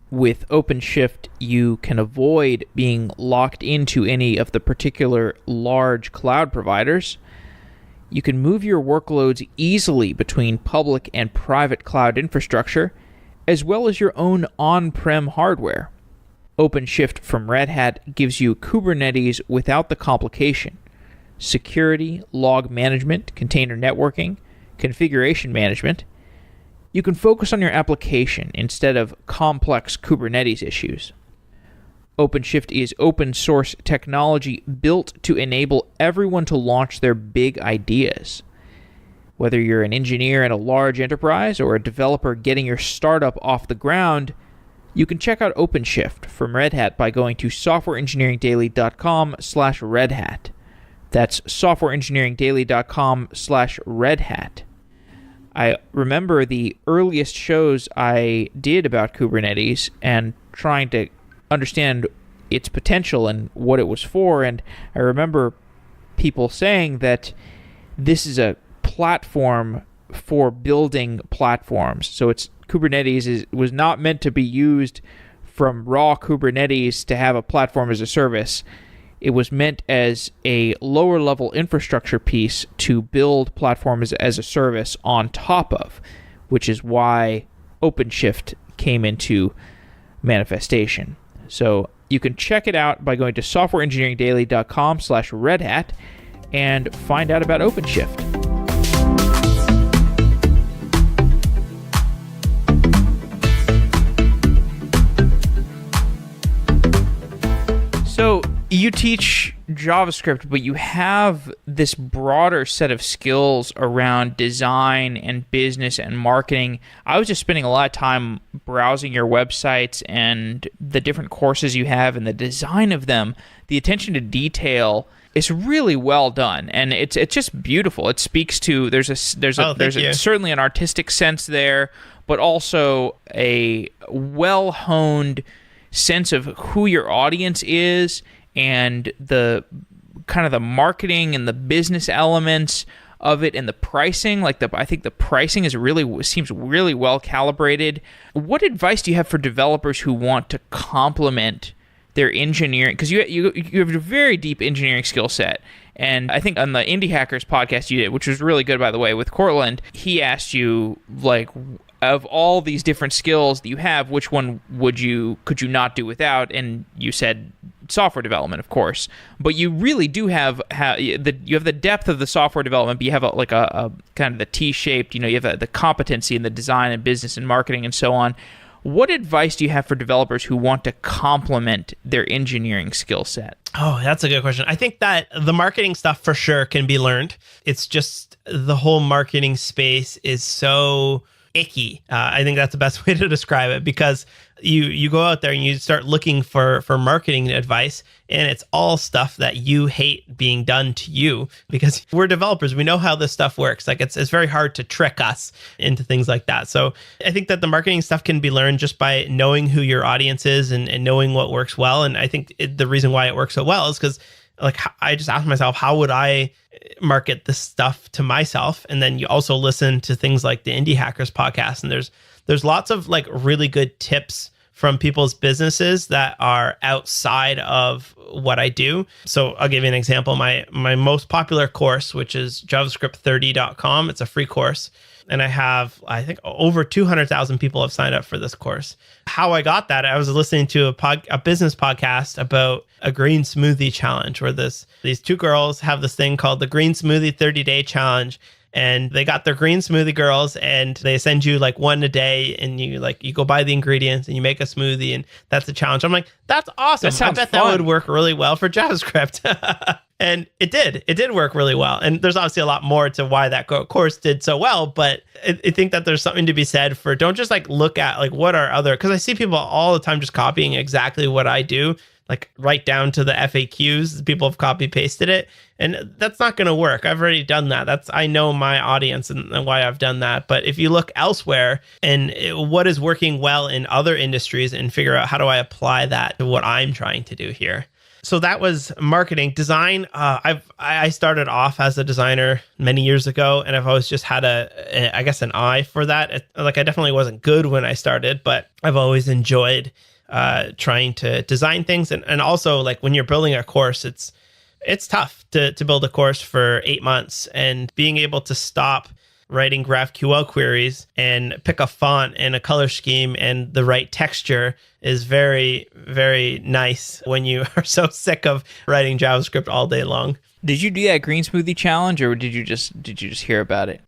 With OpenShift, you can avoid being locked into any of the particular large cloud providers. You can move your workloads easily between public and private cloud infrastructure, as well as your own on-prem hardware. OpenShift from Red Hat gives you Kubernetes without the complication: security, log management, container networking, configuration management. You can focus on your application instead of complex Kubernetes issues. OpenShift is open source technology built to enable everyone to launch their big ideas. Whether you're an engineer in a large enterprise or a developer getting your startup off the ground, you can check out OpenShift from Red Hat by going to softwareengineeringdaily.com/redhat. That's softwareengineeringdaily.com/redhat. I remember the earliest shows I did about Kubernetes and trying to understand its potential and what it was for, and I remember people saying that this is a platform for building platforms. So Kubernetes was not meant to be used from raw Kubernetes to have a platform as a service. It was meant as a lower level infrastructure piece to build platforms as a service on top of, which is why OpenShift came into manifestation. So you can check it out by going to softwareengineeringdaily.com/Red Hat and find out about OpenShift. So you teach JavaScript, but you have this broader set of skills around design and business and marketing. I was just spending a lot of time browsing your websites and the different courses you have and the design of them. The attention to detail is really well done, and it's just beautiful. It speaks to there's certainly an artistic sense there, but also a well-honed sense of who your audience is and the kind of the marketing and the business elements of it and the pricing. I think the pricing seems really well calibrated. What advice do you have for developers who want to complement their engineering? Because you have a very deep engineering skill set. And I think on the Indie Hackers podcast you did, which was really good, by the way, with Cortland, he asked you, like, of all these different skills that you have, which one could you not do without? And you said software development, of course. But you really do have the depth of the software development, but you have a kind of the T-shaped, you have the competency in the design and business and marketing and so on. What advice do you have for developers who want to complement their engineering skill set? Oh, that's a good question. I think that the marketing stuff for sure can be learned. It's just the whole marketing space is so icky. I think that's the best way to describe it, because you go out there and you start looking for marketing advice, and it's all stuff that you hate being done to you, because we're developers. We know how this stuff works. Like it's very hard to trick us into things like that. So I think that the marketing stuff can be learned just by knowing who your audience is and knowing what works well. And I think the reason why it works so well is because, like, I just asked myself, how would I market this stuff to myself? And then you also listen to things like the Indie Hackers podcast, and there's lots of like really good tips from people's businesses that are outside of what I do. So I'll give you an example. My most popular course, which is javascript30.com. It's a free course. And I think over 200,000 people have signed up for this course. How I got that, I was listening to a business podcast about a green smoothie challenge, where these two girls have this thing called the Green Smoothie 30-Day Challenge. And they got their green smoothie girls, and they send you like one a day, and you go buy the ingredients and you make a smoothie, and that's the challenge. I'm like, that's awesome. I bet that would work really well for JavaScript. And it did work really well. And there's obviously a lot more to why that course did so well, but I think that there's something to be said for, don't just like look at like what are other, because I see people all the time just copying exactly what I do, like right down to the FAQs. People have copy pasted it, and that's not going to work. I've already done that. I know my audience and why I've done that. But if you look elsewhere and what is working well in other industries, and figure out how do I apply that to what I'm trying to do here. So that was marketing. Design, I started off as a designer many years ago, and I've always just had an eye for that. I definitely wasn't good when I started, but I've always enjoyed trying to design things. And also, like, when you're building a course, it's tough to build a course for 8 months, and being able to stop writing GraphQL queries and pick a font and a color scheme and the right texture is very, very nice when you are so sick of writing JavaScript all day long. Did you do that green smoothie challenge, or did you just hear about it?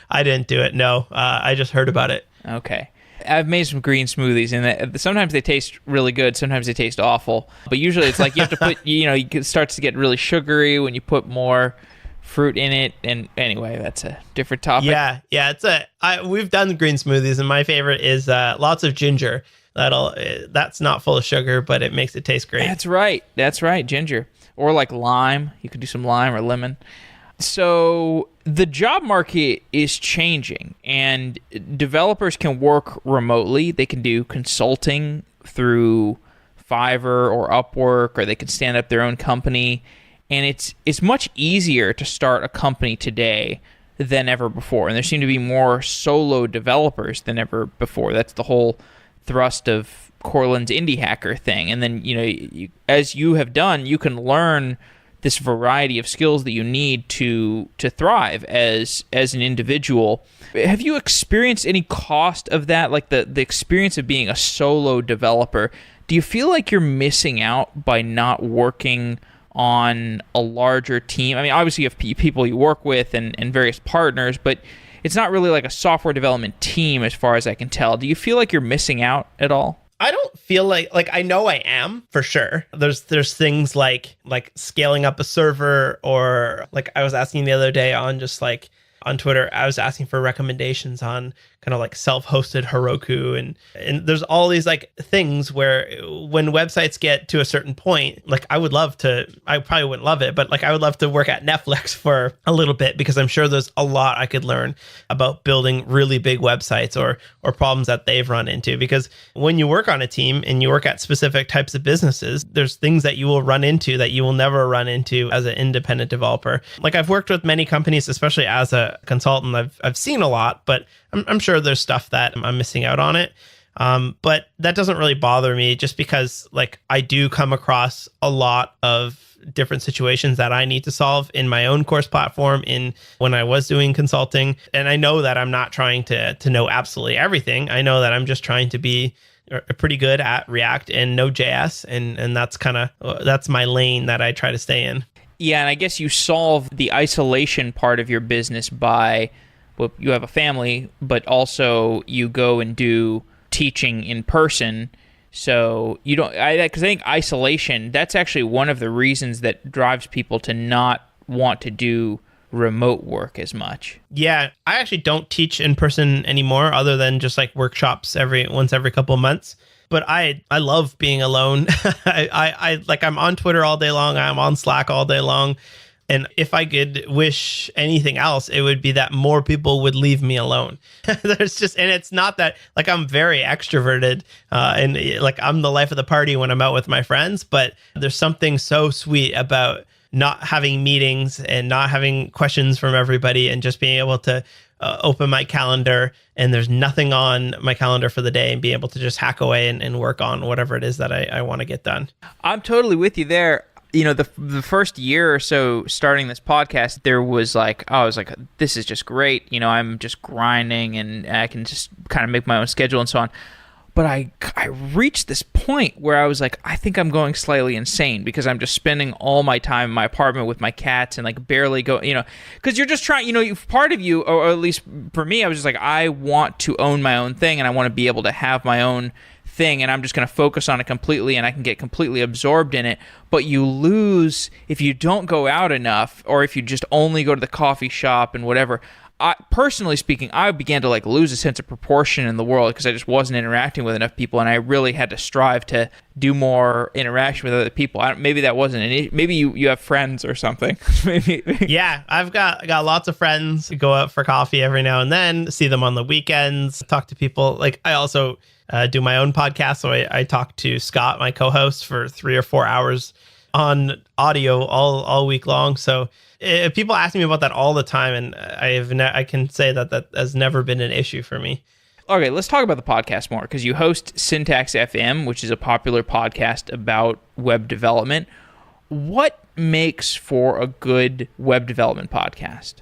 I didn't do it. No, I just heard about it. Okay. I've made some green smoothies, and sometimes they taste really good, sometimes they taste awful. But usually it's like you have to put, it starts to get really sugary when you put more fruit in it. And anyway, that's a different topic. Yeah. We've done green smoothies, and my favorite is lots of ginger. That's not full of sugar, but it makes it taste great. That's right. Ginger, or like lime. You could do some lime or lemon. So the job market is changing, and developers can work remotely. They can do consulting through Fiverr or Upwork, or they can stand up their own company. And it's much easier to start a company today than ever before. And there seem to be more solo developers than ever before. That's the whole thrust of Corlin's indie hacker thing. And then, as you have done, you can learn this variety of skills that you need to thrive as an individual. Have you experienced any cost of that? Like the experience of being a solo developer, do you feel like you're missing out by not working on a larger team? I mean, obviously you have people you work with and various partners, but it's not really like a software development team as far as I can tell. Do you feel like you're missing out at all? I don't feel like I know I am for sure. There's things like scaling up a server, or like I was asking the other day on just like on Twitter, I was asking for recommendations on kind of like self-hosted Heroku, and there's all these like things where when websites get to a certain point, like I probably wouldn't love it, but like I would love to work at Netflix for a little bit, because I'm sure there's a lot I could learn about building really big websites or problems that they've run into. Because when you work on a team and you work at specific types of businesses, there's things that you will run into that you will never run into as an independent developer. Like I've worked with many companies, especially as a consultant. I've seen a lot, but I'm sure there's stuff that I'm missing out on it. But that doesn't really bother me, just because like I do come across a lot of different situations that I need to solve in my own course platform when I was doing consulting. And I know that I'm not trying to know absolutely everything. I know that I'm just trying to be pretty good at React and Node.js. And that's my lane that I try to stay in. Yeah, and I guess you solve the isolation part of your business by, well, you have a family, but also you go and do teaching in person. So you don't, because I think isolation, that's actually one of the reasons that drives people to not want to do remote work as much. Yeah, I actually don't teach in person anymore, other than just like workshops once every couple of months. But I love being alone. I'm on Twitter all day long. I'm on Slack all day long. And if I could wish anything else, it would be that more people would leave me alone. And it's not that like I'm very extroverted and like I'm the life of the party when I'm out with my friends, but there's something so sweet about not having meetings and not having questions from everybody and just being able to open my calendar and there's nothing on my calendar for the day, and be able to just hack away and work on whatever it is that I want to get done. I'm totally with you there. The first year or so starting this podcast, I was like, this is just great. I'm just grinding and I can just kind of make my own schedule and so on. But I reached this point where I was like, I think I'm going slightly insane, because I'm just spending all my time in my apartment with my cats and like barely go, because you're just trying, part of you, or at least for me, I was just like, I want to own my own thing and I want to be able to have my own thing, and I'm just going to focus on it completely and I can get completely absorbed in it. But you lose if you don't go out enough, or if you just only go to the coffee shop and whatever. Personally speaking, I began to like lose a sense of proportion in the world, because I just wasn't interacting with enough people, and I really had to strive to do more interaction with other people. Maybe that wasn't an issue. Maybe you have friends or something. Maybe. Yeah, I've got lots of friends. Go out for coffee every now and then, see them on the weekends, talk to people. Like I also do my own podcast, so I talk to Scott, my co-host, for 3 or 4 hours on audio all week long. So people ask me about that all the time, and I can say that has never been an issue for me. Okay, let's talk about the podcast more, because you host Syntax FM, which is a popular podcast about web development. What makes for a good web development podcast?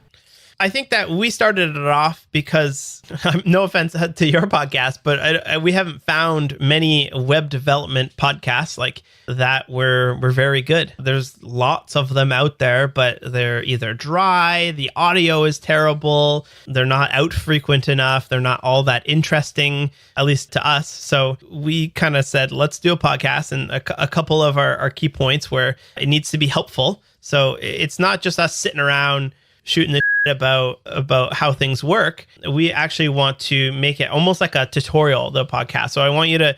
I think that we started it off because, no offense to your podcast, but we haven't found many web development podcasts like that were very good. There's lots of them out there, but they're either dry, the audio is terrible, they're not out frequent enough, they're not all that interesting, at least to us. So we kind of said, let's do a podcast, and a couple of our key points where it needs to be helpful. So it's not just us sitting around shooting the about how things work. We actually want to make it almost like a tutorial, the podcast. So I want you to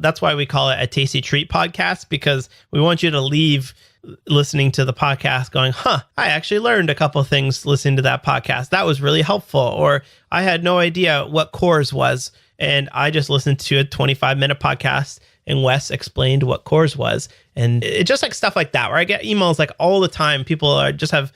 that's why we call it a Tasty Treat podcast, because we want you to leave listening to the podcast going, I actually learned a couple of things listening to that podcast. That was really helpful. Or I had no idea what CORS was, and I just listened to a 25-minute podcast and Wes explained what cores was. And it's just like stuff like that, where I get emails like all the time. People are just have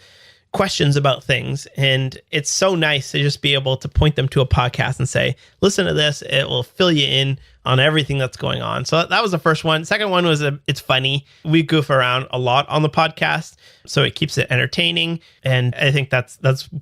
questions about things. And it's so nice to just be able to point them to a podcast and say, listen to this. It will fill you in on everything that's going on. So that was the first one. Second one was it's funny. We goof around a lot on the podcast, so it keeps it entertaining. And I think that's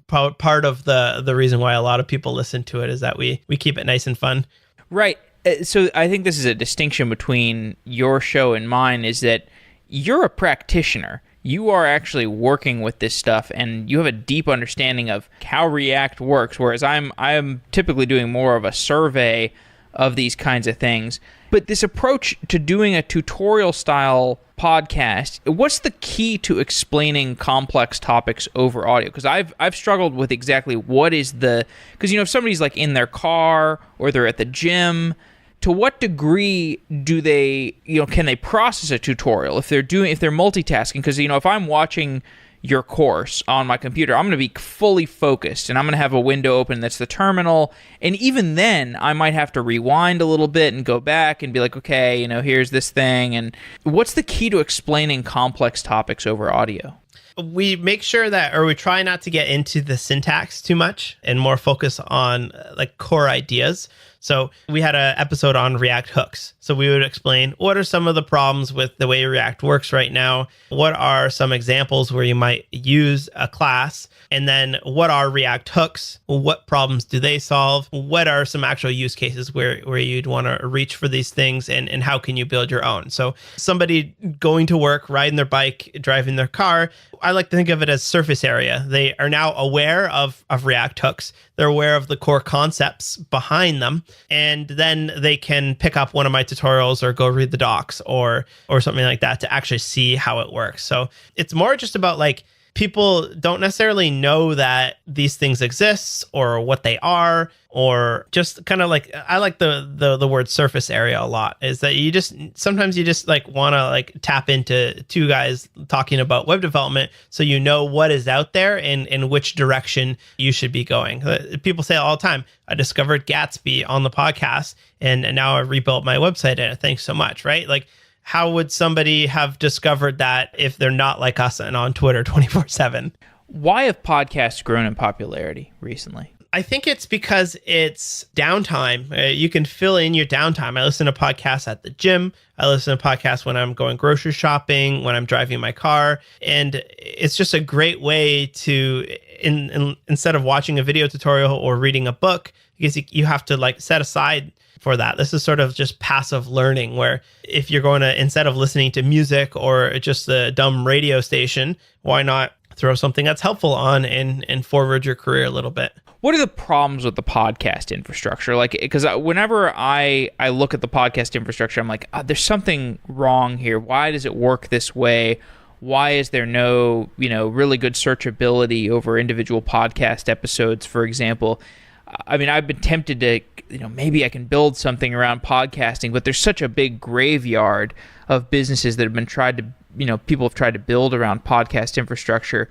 part of the reason why a lot of people listen to it, is that we keep it nice and fun. Right. So I think this is a distinction between your show and mine, is that you're a practitioner. You are actually working with this stuff, and you have a deep understanding of how React works, whereas I'm typically doing more of a survey of these kinds of things. But this approach to doing a tutorial style podcast, what's the key to explaining complex topics over audio? Because I've struggled with exactly what is because if somebody's like in their car or they're at the gym, to what degree do they, can they process a tutorial if they're multitasking? Because, if I'm watching your course on my computer, I'm going to be fully focused, and I'm going to have a window open that's the terminal. And even then, I might have to rewind a little bit and go back and be like, okay, here's this thing. And what's the key to explaining complex topics over audio? We make sure we try not to get into the syntax too much and more focus on like core ideas. So we had an episode on React hooks. So we would explain what are some of the problems with the way React works right now? What are some examples where you might use a class? And then what are React hooks? What problems do they solve? What are some actual use cases where you'd want to reach for these things, and how can you build your own? So somebody going to work, riding their bike, driving their car, I like to think of it as surface area. They are now aware of React hooks. They're aware of the core concepts behind them. And then they can pick up one of my tutorials or go read the docs or something like that to actually see how it works. So it's more just about like, people don't necessarily know that these things exist or what they are, or just kind of like, I like the word surface area a lot, is that sometimes you just like want to like tap into two guys talking about web development, so you know what is out there and in which direction you should be going. People say all the time, I discovered Gatsby on the podcast and now I rebuilt my website, and thanks so much, right? Like, how would somebody have discovered that if they're not like us and on Twitter 24/7? Why have podcasts grown in popularity recently? I think it's because it's downtime. You can fill in your downtime. I listen to podcasts at the gym. I listen to podcasts when I'm going grocery shopping, when I'm driving my car. And it's just a great way to, instead of watching a video tutorial or reading a book, because you have to like set aside for that. This is sort of just passive learning, where if you're going to, instead of listening to music or just a dumb radio station, why not throw something that's helpful on and forward your career a little bit? What are the problems with the podcast infrastructure? Like, because whenever I look at the podcast infrastructure, I'm like, there's something wrong here. Why does it work this way? Why is there no, really good searchability over individual podcast episodes, for example? I mean, I've been tempted to, maybe I can build something around podcasting, but there's such a big graveyard of businesses that have been people have tried to build around podcast infrastructure.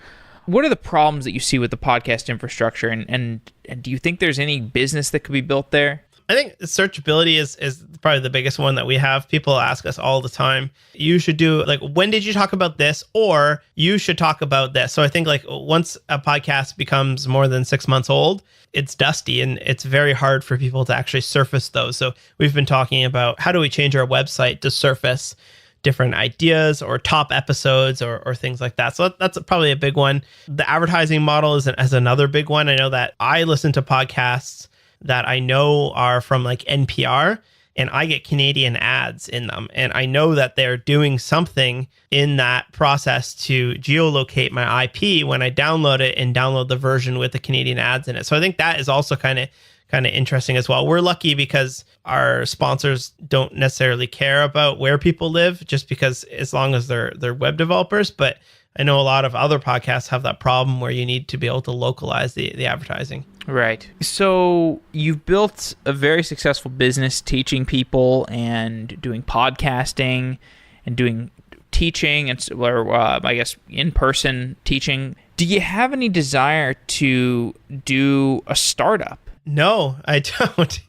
What are the problems that you see with the podcast infrastructure, and do you think there's any business that could be built there? I think searchability is probably the biggest one that we have. People ask us all the time, you should do, like, when did you talk about this? Or you should talk about this. So I think like once a podcast becomes more than 6 months old, it's dusty and it's very hard for people to actually surface those. So we've been talking about how do we change our website to surface different ideas or top episodes or things like that. So that's probably a big one. The advertising model is another big one. I know that I listen to podcasts that I know are from like NPR, and I get Canadian ads in them. And I know that they're doing something in that process to geolocate my IP when I download it and download the version with the Canadian ads in it. So I think that is also kind of interesting as well. We're lucky because our sponsors don't necessarily care about where people live, just because as long as they're web developers. But I know a lot of other podcasts have that problem where you need to be able to localize the advertising. Right. So you've built a very successful business teaching people and doing podcasting and doing teaching, or I guess in-person teaching. Do you have any desire to do a startup? No, I don't.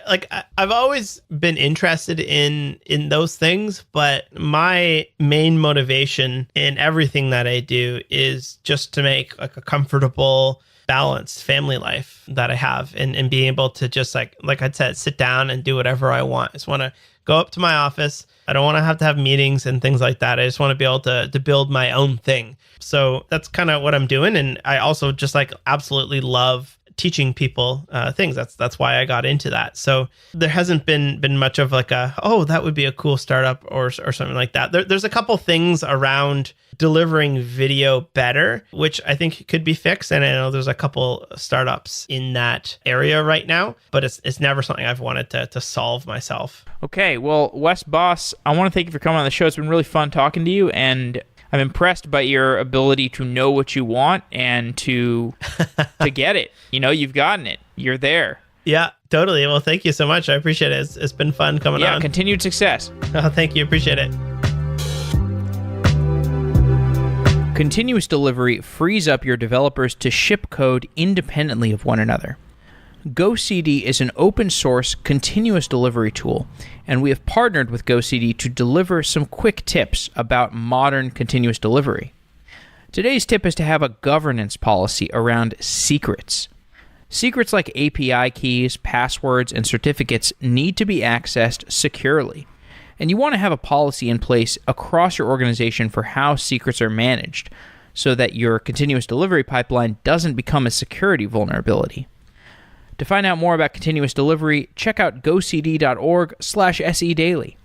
I've always been interested in those things, but my main motivation in everything that I do is just to make like a comfortable, balanced family life that I have, and being able to just like I said, sit down and do whatever I want. I just want to go up to my office. I don't want to have meetings and things like that. I just want to be able to build my own thing. So that's kind of what I'm doing. And I also just like absolutely love teaching people things. That's why I got into that. So there hasn't been much of like that would be a cool startup or something like that. There's a couple things around delivering video better, which I think could be fixed. And I know there's a couple startups in that area right now, but it's never something I've wanted to solve myself. Okay, well, Wes Bos, I want to thank you for coming on the show. It's been really fun talking to you, and I'm impressed by your ability to know what you want and to get it. You've gotten it. You're there. Yeah, totally. Well, thank you so much. I appreciate it. It's been fun coming on. Yeah, continued success. Oh, thank you. Appreciate it. Continuous delivery frees up your developers to ship code independently of one another. GoCD is an open source continuous delivery tool, and we have partnered with GoCD to deliver some quick tips about modern continuous delivery. Today's tip is to have a governance policy around secrets. Secrets like API keys, passwords, and certificates need to be accessed securely, and you want to have a policy in place across your organization for how secrets are managed so that your continuous delivery pipeline doesn't become a security vulnerability. To find out more about continuous delivery, check out gocd.org/sedaily.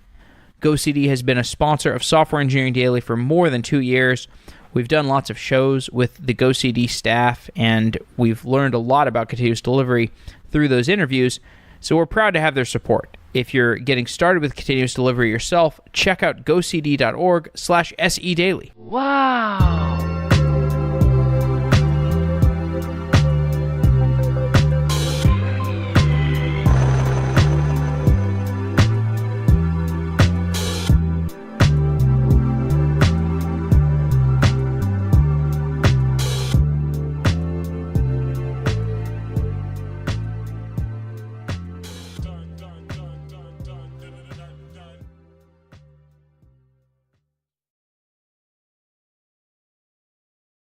GoCD has been a sponsor of Software Engineering Daily for more than 2 years. We've done lots of shows with the GoCD staff, and we've learned a lot about continuous delivery through those interviews, so we're proud to have their support. If you're getting started with continuous delivery yourself, check out gocd.org/sedaily. Wow!